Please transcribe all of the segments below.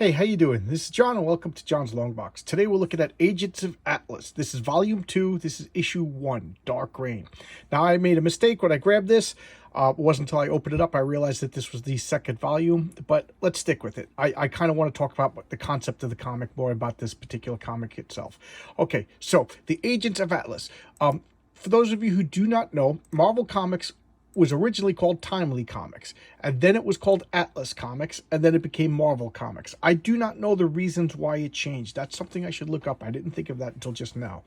Hey, how you doing? This is John, and welcome to John's Long Box. Today we're looking at Agents of Atlas. This is Volume 2. This is Issue 1, Dark Reign. Now, I made a mistake when I grabbed this. It wasn't until I opened it up I realized that this was the second volume, but let's stick with it. I kind of want to talk about the concept of the comic, more about this particular comic itself. Okay, so the Agents of Atlas. For those of you who do not know, Marvel Comics was originally called Timely Comics, and then it was called Atlas Comics, and then it became Marvel Comics. I do not know the reasons why it changed. That's something I should look up. I didn't think of that until just now.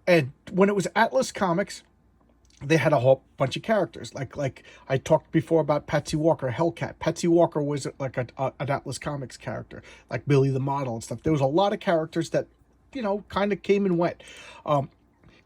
And when it was Atlas Comics, they had a whole bunch of characters. Like I talked before about Patsy Walker, Hellcat. Patsy Walker was like an Atlas Comics character, like Billy the Model and stuff. There was a lot of characters that, kind of came and went.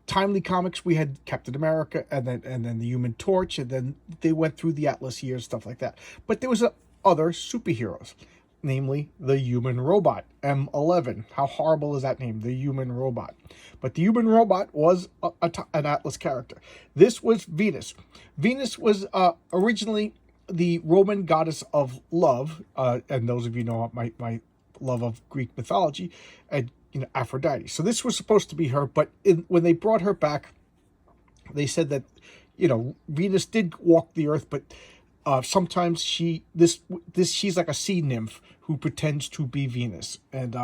Timely Comics, we had Captain America, and then the Human Torch, and then they went through the Atlas years, stuff like that. But there was other superheroes, namely the Human Robot, M11. How horrible is that name, the Human Robot? But the Human Robot was an Atlas character. This was Venus. Venus was originally the Roman goddess of love, and those of you know my love of Greek mythology, and Aphrodite. So this was supposed to be her, but when they brought her back, they said that Venus did walk the earth, but sometimes she's like a sea nymph who pretends to be Venus, and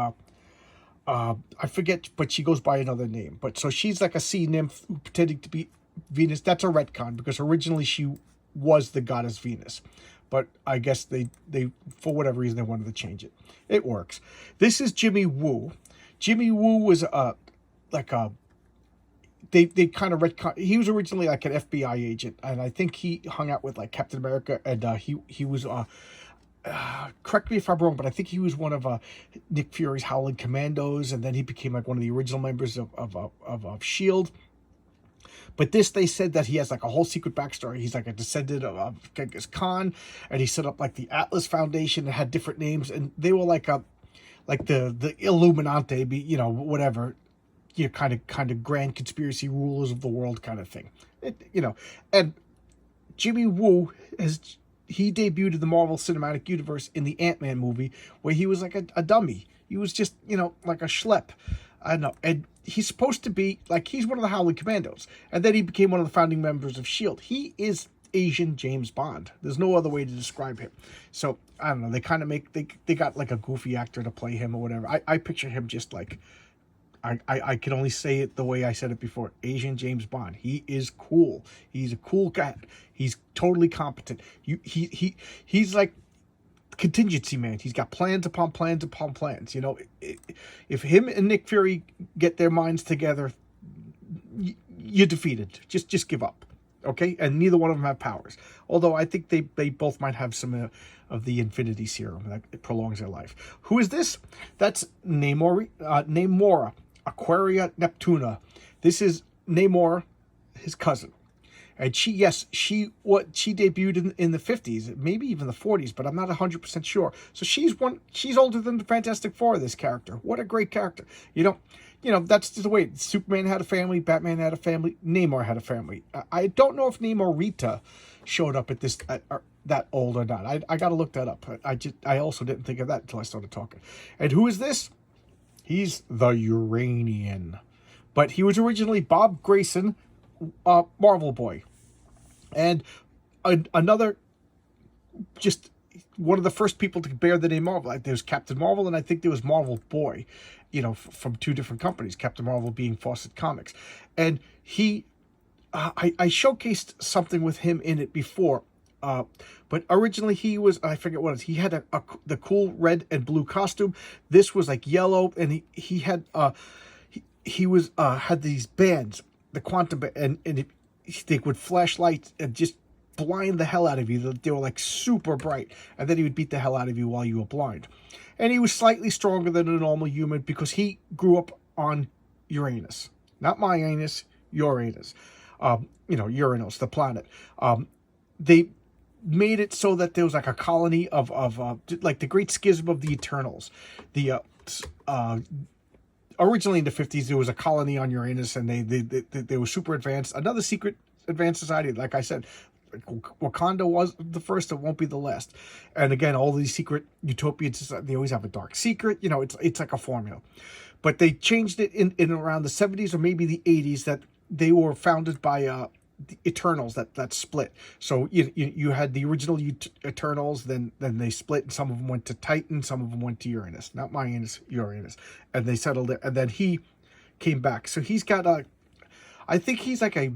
I forget, but she goes by another name. But so she's like a sea nymph who pretending to be Venus. That's a retcon because originally she was the goddess Venus, but I guess they for whatever reason they wanted to change it. It works. This is Jimmy Woo. Jimmy Woo was they kind of retcon. He was originally like an FBI agent, and I think he hung out with like Captain America, and he was correct me if I'm wrong, but I think he was one of Nick Fury's Howling Commandos, and then he became like one of the original members of Shield. But this, they said that he has like a whole secret backstory. He's like a descendant of Genghis Khan, and he set up like the Atlas Foundation and had different names, and they were like the Illuminati, whatever, kind of grand conspiracy rulers of the world kind of thing, And Jimmy Woo he debuted in the Marvel Cinematic Universe in the Ant-Man movie, where he was like a dummy. He was just like a schlep. I don't know, and he's supposed to be like he's one of the Howling Commandos, and then he became one of the founding members of Shield. He is Asian James Bond. There's no other way to describe him. So I don't know. They kind of they got like a goofy actor to play him or whatever. I picture him just like I can only say it the way I said it before. Asian James Bond. He is cool. He's a cool guy. He's totally competent. He's like contingency man. He's got plans upon plans upon plans. If him and Nick Fury get their minds together, you're defeated. Just give up. Okay, and neither one of them have powers. Although I think they both might have some of the Infinity Serum that prolongs their life. Who is this? That's Namora, Aquaria Neptuna. This is Namor, his cousin. And she debuted in the 50s, maybe even the 40s, but I'm not 100% sure. So she's older than the Fantastic Four, this character. What a great character. That's the way Superman had a family, Batman had a family, Namor had a family. I don't know if Namorita showed up at that old or not. I got to look that up. I also didn't think of that until I started talking. And who is this? He's the Uranian. But he was originally Bob Grayson, Marvel Boy. And another, just one of the first people to bear the name Marvel. Like, there was Captain Marvel, and I think there was Marvel Boy, from two different companies, Captain Marvel being Fawcett Comics. And he, I showcased something with him in it before, but originally he was, I forget what it is, he had the cool red and blue costume. This was like yellow, and he had, he was, had these bands, the quantum band, and they would flash lights and just blind the hell out of you. They were like super bright, and then he would beat the hell out of you while you were blind. And he was slightly stronger than a normal human because he grew up on Uranus, not my anus, Uranus. Uranus, the planet. They made it so that there was like a colony of like the Great Schism of the Eternals. Originally in the 50s, there was a colony on Uranus, and they were super advanced. Another secret advanced society, like I said, Wakanda was the first, it won't be the last. And again, all these secret utopians, they always have a dark secret. You know, it's like a formula. But they changed it in around the 70s or maybe the 80s, that they were founded by the Eternals that split. So you had the original Eternals, then they split, and some of them went to Titan, some of them went to Uranus, not Uranus, Uranus, and they settled it. And then he came back. So he's got I think he's like a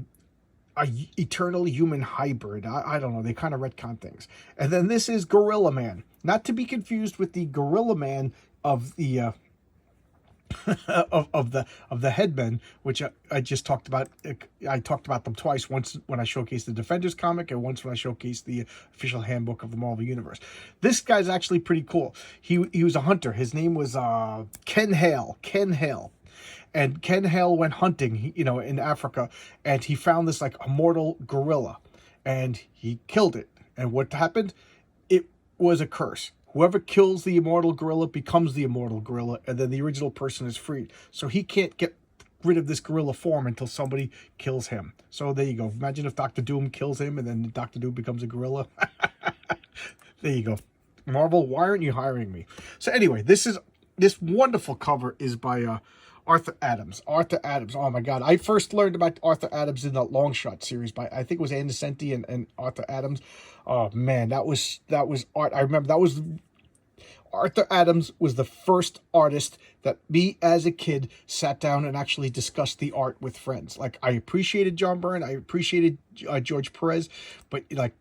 eternal human hybrid. I don't know. They kind of retcon things. And then this is Gorilla Man, not to be confused with the Gorilla Man of the of the Headmen, which I just talked about. I talked about them twice. Once when I showcased the Defenders comic, and once when I showcased the official handbook of the Marvel Universe. This guy's actually pretty cool. He was a hunter. His name was Ken Hale. Ken Hale. And Ken Hale went hunting, in Africa, and he found this like immortal gorilla, and he killed it. And what happened? It was a curse. Whoever kills the immortal gorilla becomes the immortal gorilla, and then the original person is freed. So he can't get rid of this gorilla form until somebody kills him. So there you go. Imagine if Doctor Doom kills him, and then Doctor Doom becomes a gorilla. There you go. Marvel, why aren't you hiring me? So anyway, this wonderful cover is by Arthur Adams. Arthur Adams. Oh my God. I first learned about Arthur Adams in the Long Shot series by, I think it was Ann Nocenti and Arthur Adams. Oh man, that was art. I remember Arthur Adams was the first artist that me as a kid sat down and actually discussed the art with friends. Like, I appreciated John Byrne. I appreciated George Perez, but like,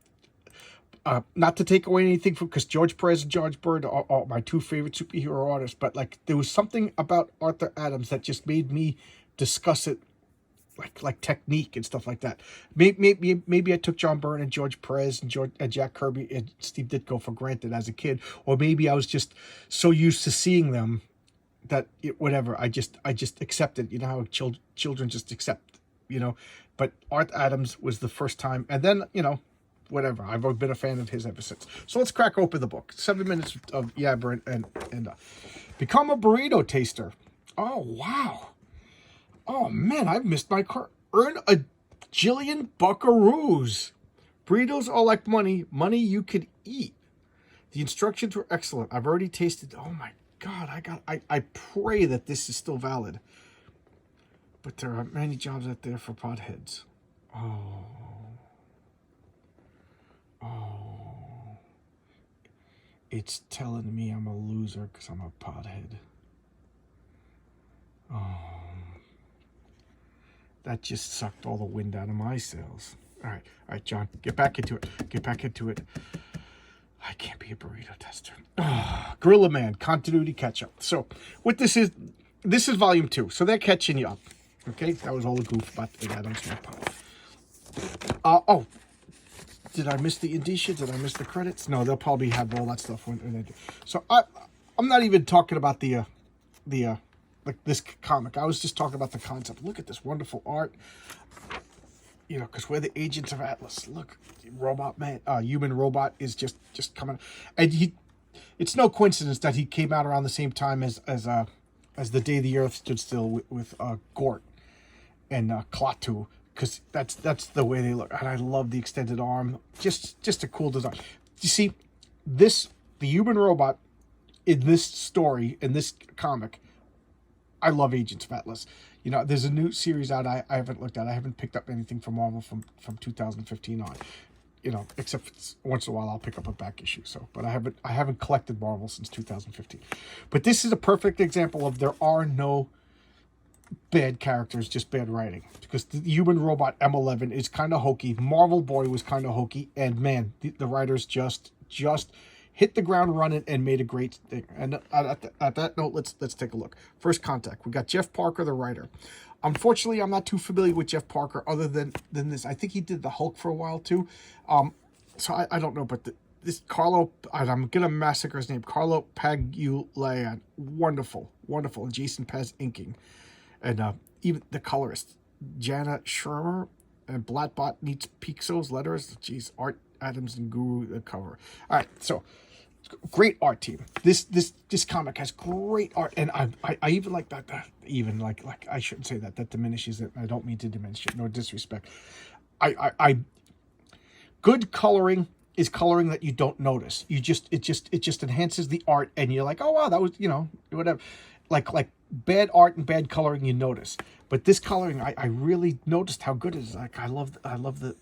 not to take away anything from, because George Perez and George Byrne are my two favorite superhero artists, but like, there was something about Arthur Adams that just made me discuss it, like technique and stuff like that. Maybe I took John Byrne and George Perez and Jack Kirby and Steve Ditko for granted as a kid, or maybe I was just so used to seeing them that whatever, I just accepted. You know how children just accept, But Arthur Adams was the first time, and then whatever. I've been a fan of his ever since. So let's crack open the book. 7 minutes of yabber and become a burrito taster. Oh wow. Oh man, I've missed my car. Earn a jillion buckaroos. Burritos are like money you could eat. The instructions were excellent. I've already tasted. Oh my God, I pray that this is still valid. But there are many jobs out there for potheads. Oh. It's telling me I'm a loser because I'm a pothead. Oh. That just sucked all the wind out of my sails. All right, John, get back into it. I can't be a burrito tester. Oh, Gorilla Man, continuity catch-up. So what this is volume 2. So they're catching you up. Okay, that was all the goof about the Adams Oh, did I miss the indicia? Did I miss the credits? No, they'll probably have all that stuff when they do. So I'm not even talking about the like this comic. I was just talking about the concept. Look at this wonderful art. Because we're the agents of Atlas. Look, robot man, human robot is just coming, and it's no coincidence that he came out around the same time as the Day the Earth Stood Still with Gort and Klaatu, because that's the way they look, and I love the extended arm. Just a cool design. You see, the human robot in this story, in this comic, I love Agents of Atlas. There's a new series out I haven't looked at. I haven't picked up anything from Marvel from 2015 on. Except once in a while I'll pick up a back issue. But I haven't collected Marvel since 2015. But this is a perfect example of there are no bad characters, just bad writing. Because the human robot M11 is kind of hokey. Marvel Boy was kind of hokey, and man, the writers just hit the ground running and made a great thing. And at that note, let's take a look. First Contact. We got Jeff Parker, the writer. Unfortunately, I'm not too familiar with Jeff Parker other than this. I think he did the Hulk for a while too. So I don't know, but this Carlo, I'm gonna massacre his name. Carlo Pagulayan, wonderful, and Jason Paz inking, and even the colorist Jana Shermer and Blattbot needs Pixo's letters. Jeez, Art Adams and Guru the cover. All right, so. Great art team. This comic has great art, and I even like that even like I shouldn't say that diminishes it. I don't mean to diminish it nor disrespect. I Good coloring is coloring that you don't notice. It just enhances the art, and you're like, oh wow, that was, whatever. Like bad art and bad coloring you notice, but this coloring I really noticed how good it is. Like I love the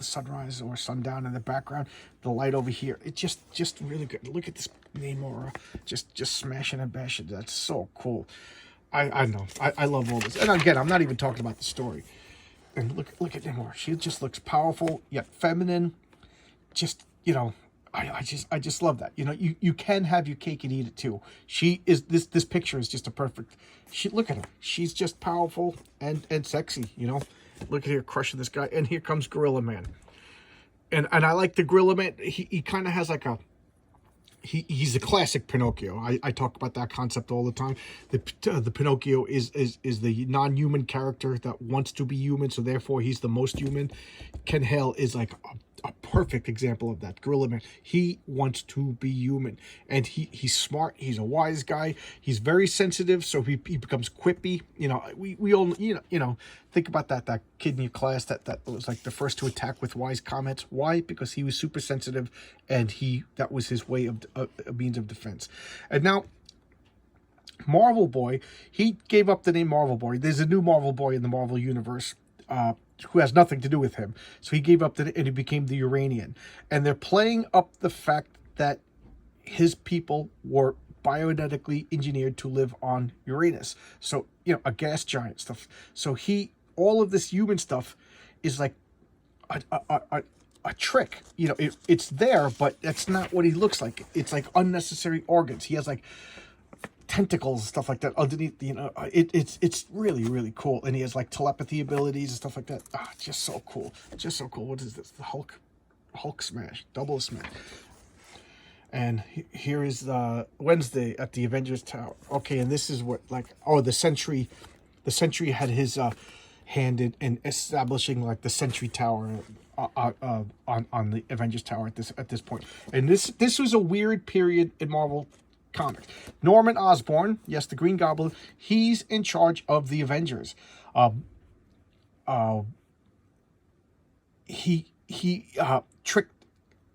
sunrise or sundown in the background, the light over here. It just really good. Look at this Namor, just smashing and bashing. That's so cool. I know. I love all this. And again, I'm not even talking about the story. And look at Namor. She just looks powerful yet feminine. Just, I just love that. You can have your cake and eat it too. She is this picture is just a perfect. Look at her. She's just powerful and sexy, Look at her crushing this guy. And here comes Gorilla Man. And I like the Gorilla Man. He kind of has like a he's a classic Pinocchio. I talk about that concept all the time. The Pinocchio is the non-human character that wants to be human, so therefore he's the most human. Ken Hale is like a perfect example of that. Gorilla Man, he wants to be human, and he's smart. He's a wise guy. He's very sensitive, so he becomes quippy. We all think about that kid in your class that was like the first to attack with wise comments. Why? Because he was super sensitive, and that was his way of a means of defense. And now Marvel Boy, he gave up the name Marvel Boy. There's a new Marvel Boy in the Marvel Universe who has nothing to do with him. So he gave up and he became the Uranian. And they're playing up the fact that his people were biogenetically engineered to live on Uranus. So, a gas giant stuff. So all of this human stuff is like a trick. It's there, but that's not what he looks like. It's like unnecessary organs. He has like tentacles and stuff like that underneath. It's really, really cool. And he has like telepathy abilities and stuff like that. Just so cool. What is this? The Hulk smash, double smash. And here is the Wednesday at the Avengers Tower. Okay, and this is what the Sentry had his hand in establishing like the Sentry Tower on the Avengers Tower at this point. And this was a weird period in Marvel Comics. Norman Osborn, yes, the Green Goblin, he's in charge of the Avengers. He tricked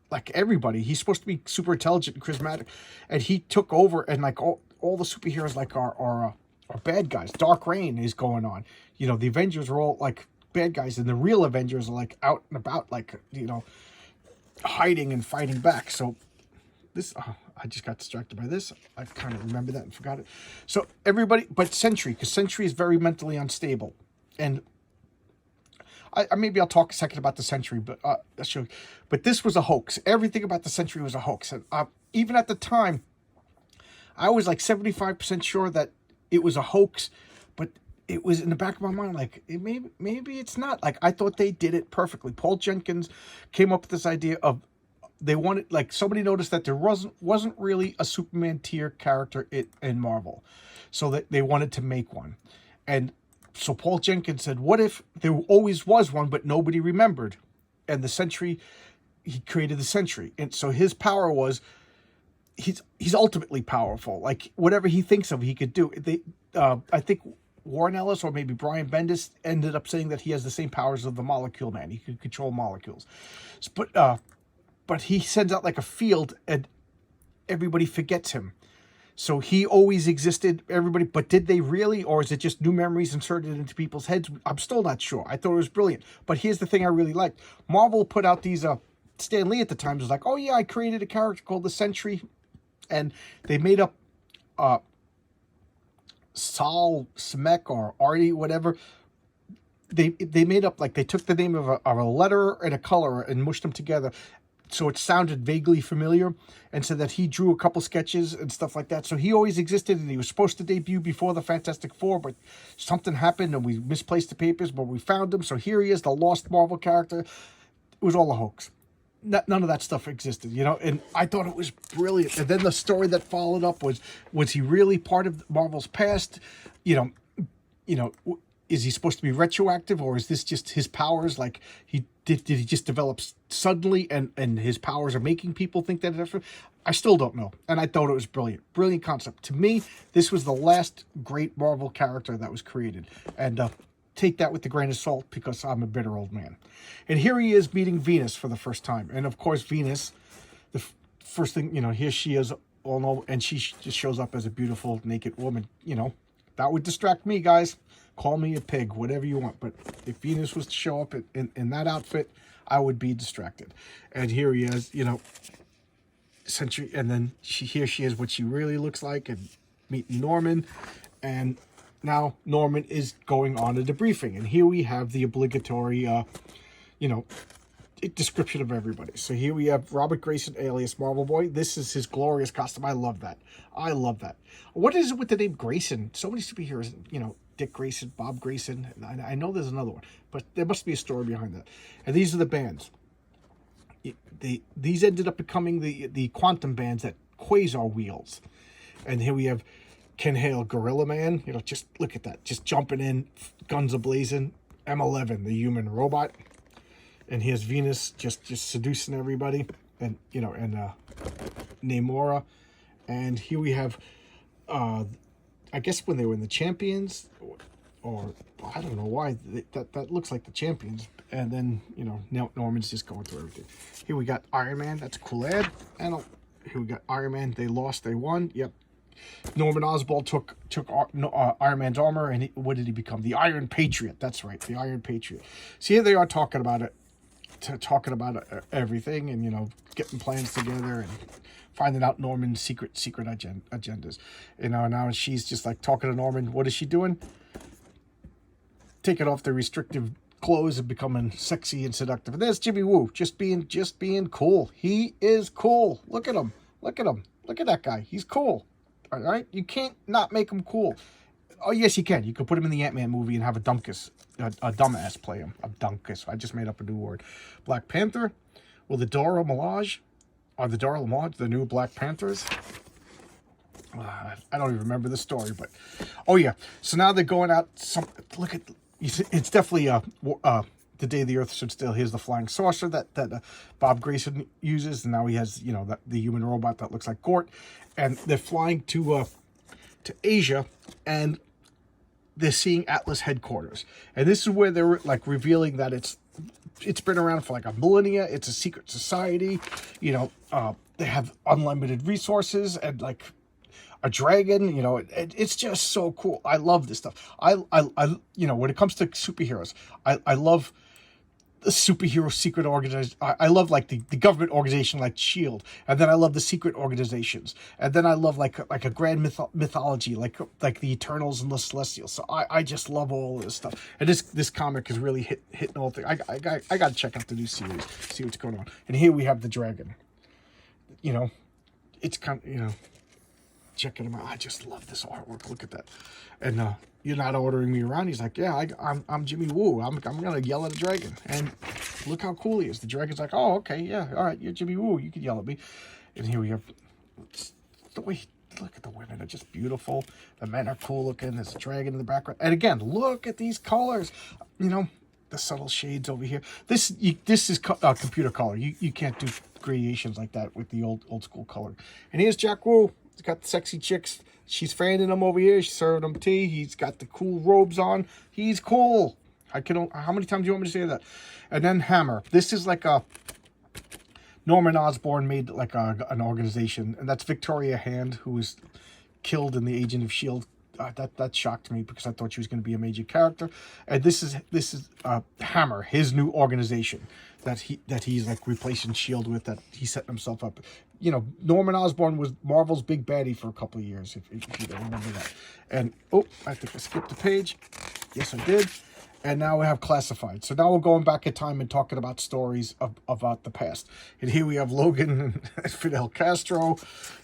like everybody. He's supposed to be super intelligent and charismatic, and he took over, and like all the superheroes like are bad guys. Dark Reign is going on. The Avengers are all like bad guys, and the real Avengers are like out and about, like hiding and fighting back. So this, I just got distracted by this. I kind of remember that and forgot it. So everybody, but Sentry, because Sentry is very mentally unstable, and maybe I'll talk a second about the Sentry, but but this was a hoax. Everything about the Sentry was a hoax, and even at the time, I was like 75% sure that it was a hoax, but it was in the back of my mind like maybe it's not. Like I thought they did it perfectly. Paul Jenkins came up with this idea of they wanted, like, somebody noticed that there wasn't really a Superman tier character in Marvel, so that they wanted to make one. And so Paul Jenkins said, what if there always was one, but nobody remembered? And the Sentry, he created the Sentry. And so his power was, he's ultimately powerful. Like, whatever he thinks of, he could do. I think Warren Ellis or maybe Brian Bendis ended up saying that he has the same powers of the Molecule Man. He could control molecules. But he sends out like a field, and everybody forgets him. So he always existed, everybody, but did they really? Or is it just new memories inserted into people's heads? I'm still not sure. I thought it was brilliant. But here's the thing I really liked. Marvel put out these, Stan Lee at the time was like, oh yeah, I created a character called the Sentry. And they made up Sal Smek or Artie, whatever. They made up, like, they took the name of a letter and a color and mushed them together, so it sounded vaguely familiar, and so that he drew a couple sketches and stuff like that. So he always existed, and he was supposed to debut before the Fantastic Four, but something happened, and we misplaced the papers, but we found him. So here he is, the lost Marvel character. It was all a hoax. None of that stuff existed, and I thought it was brilliant. And then the story that followed up was he really part of Marvel's past? Is he supposed to be retroactive, or is this just his powers? Like, did he just develop suddenly, and his powers are making people think that it's different? I still don't know. And I thought it was brilliant. Brilliant concept. To me, this was the last great Marvel character that was created. And take that with a grain of salt because I'm a bitter old man. And here he is meeting Venus for the first time. And of course, Venus, the first thing, you know, here she is, all know, and she just shows up as a beautiful naked woman. You know, that would distract me, guys. Call me a pig, whatever you want. But if Venus was to show up in that outfit, I would be distracted. And here he is, you know, century, and then here she is, what she really looks like, and meeting Norman. And now Norman is going on a debriefing, and here we have the obligatory, you know, description of everybody. So here we have Robert Grayson, alias Marvel Boy. This is his glorious costume. I love that. I love that. What is it with the name Grayson? So many superheroes, you know, Dick Grayson, Bob Grayson. I know there's another one, but there must be a story behind that. And these are the bands. These ended up becoming the quantum bands that Quasar wields. And here we have Ken Hale, Gorilla Man. You know, just look at that. Just jumping in, guns a-blazing. M11, the human robot. And here's Venus just seducing everybody. And, you know, and Namora. And here we have, I guess when they were in the Champions, or I don't know why, that looks like the Champions. And then, you know, Norman's just going through everything. Here we got Iron Man. That's a cool ad. And here we got Iron Man. They lost. They won. Yep. Norman Osborn took Iron Man's armor, and what did he become? The Iron Patriot. That's right, the Iron Patriot. So here they are talking about it, everything, and, you know, getting plans together and finding out Norman's secret agendas. You know, now she's just like talking to Norman. What is she doing? Taking off the restrictive clothes and becoming sexy and seductive. And there's Jimmy Woo, just being cool. He is cool. Look at him. Look at him. Look at that guy. He's cool. All right, you can't not make him cool. Oh, yes, you can. You could put him in the Ant-Man movie and have a dumbass play him. A dunkus. I just made up a new word. Black Panther. Will the Dora Milaje, or the Dora Milaje, the new Black Panthers? I don't even remember the story, but oh yeah. So now they're going out. Look at, it's definitely the day the Earth stood still. Here's the flying saucer that Bob Grayson uses, and now he has, you know, the human robot that looks like Gort, and they're flying to Asia, and they're seeing Atlas headquarters, and this is where they're like revealing that it's been around for like a millennia. It's a secret society, you know. They have unlimited resources and like a dragon, you know. It's just so cool. I love this stuff. I you know, when it comes to superheroes, I love the superhero secret organization. I love like the government organization like SHIELD, and then I love the secret organizations, and then I love like a grand mythology like the Eternals and the Celestials. So I just love all of this stuff, and this comic is really hitting all things. I got to check out the new series, see what's going on. And here we have the dragon. You know, it's kind of, you know, checking him out. I just love this artwork. Look at that. And you're not ordering me around. He's like, yeah, I'm Jimmy Woo. I'm gonna yell at a dragon. And look how cool he is. The dragon's like, oh, okay, yeah, all right, you're Jimmy Woo. You can yell at me. And here we have the way. Look at the women. They're just beautiful. The men are cool looking. There's a dragon in the background. And again, look at these colors. You know, the subtle shades over here. This is computer color. You can't do gradations like that with the old school color. And here's Jack Woo. He's got the sexy chicks. She's fanning him over here. She's serving him tea. He's got the cool robes on. He's cool. How many times do you want me to say that? And then Hammer. This is like a Norman Osborn made like an organization, and that's Victoria Hand, who was killed in the Agent of S.H.I.E.L.D. That shocked me because I thought she was going to be a major character. And this is Hammer, his new organization that he's like replacing S.H.I.E.L.D. with, that he's setting himself up. You know, Norman Osborn was Marvel's big baddie for a couple of years, if you don't remember that. And oh, I think I skipped a page. Yes, I did. And now we have Classified. So now we're going back in time and talking about stories about the past. And here we have Logan and Fidel Castro.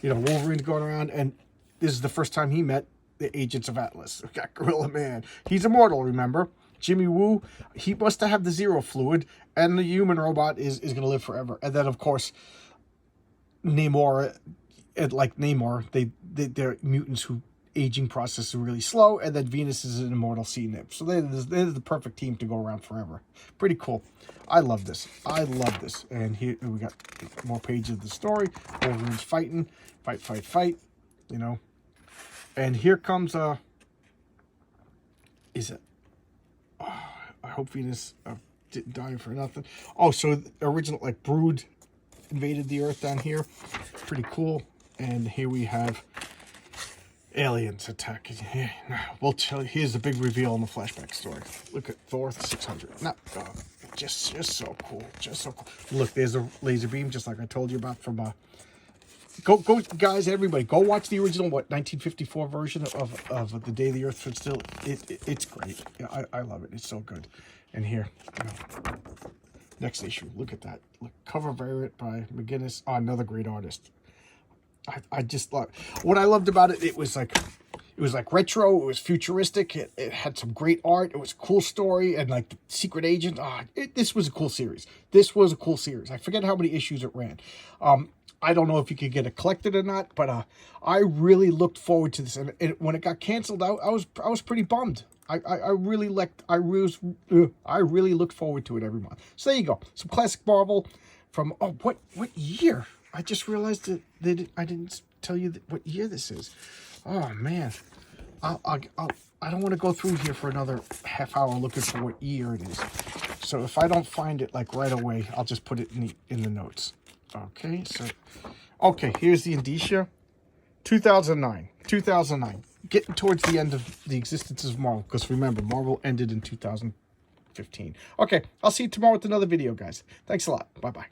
You know, Wolverine's going around, and this is the first time he met the agents of Atlas. We got Gorilla Man. He's immortal, remember? Jimmy Woo, he must have the zero fluid, and the human robot is going to live forever. And then, of course, Namor, like Namor, they're mutants who aging process is really slow, and then Venus is an immortal sea nymph. So they're the perfect team to go around forever. Pretty cool. I love this. I love this. And here we got more pages of the story. Wolverine's fighting. Fight. You know. And here comes I hope Venus didn't die for nothing. Oh, so the original, like, Brood invaded the Earth down here. Pretty cool. And here we have aliens attacking. Yeah, we'll tell you. Here's the big reveal in the flashback story. Look at Thor 600. No, just so cool. Just so cool. Look, there's a laser beam, just like I told you about from Go, guys, everybody, go watch the original, 1954 version of The Day the Earth Stood Still. It's great. Yeah, I love it. It's so good. And here, next issue, look at that. Look, cover variant by McGinnis. Oh, another great artist. I just love, what I loved about it, it was like retro, it was futuristic, it had some great art, it was a cool story, and like the Secret Agent, this was a cool series. This was a cool series. I forget how many issues it ran. I don't know if you could get it collected or not, but I really looked forward to this. And when it got canceled, I was pretty bummed. I really looked forward to it every month. So there you go, some classic Marvel from what year? I just realized that I didn't tell you what year this is. Oh man, I don't want to go through here for another half hour looking for what year it is. So if I don't find it like right away, I'll just put it in the notes. Okay, so, okay, here's the indicia. 2009. Getting towards the end of the existence of Marvel, because remember, Marvel ended in 2015. Okay, I'll see you tomorrow with another video, guys. Thanks a lot. Bye-bye.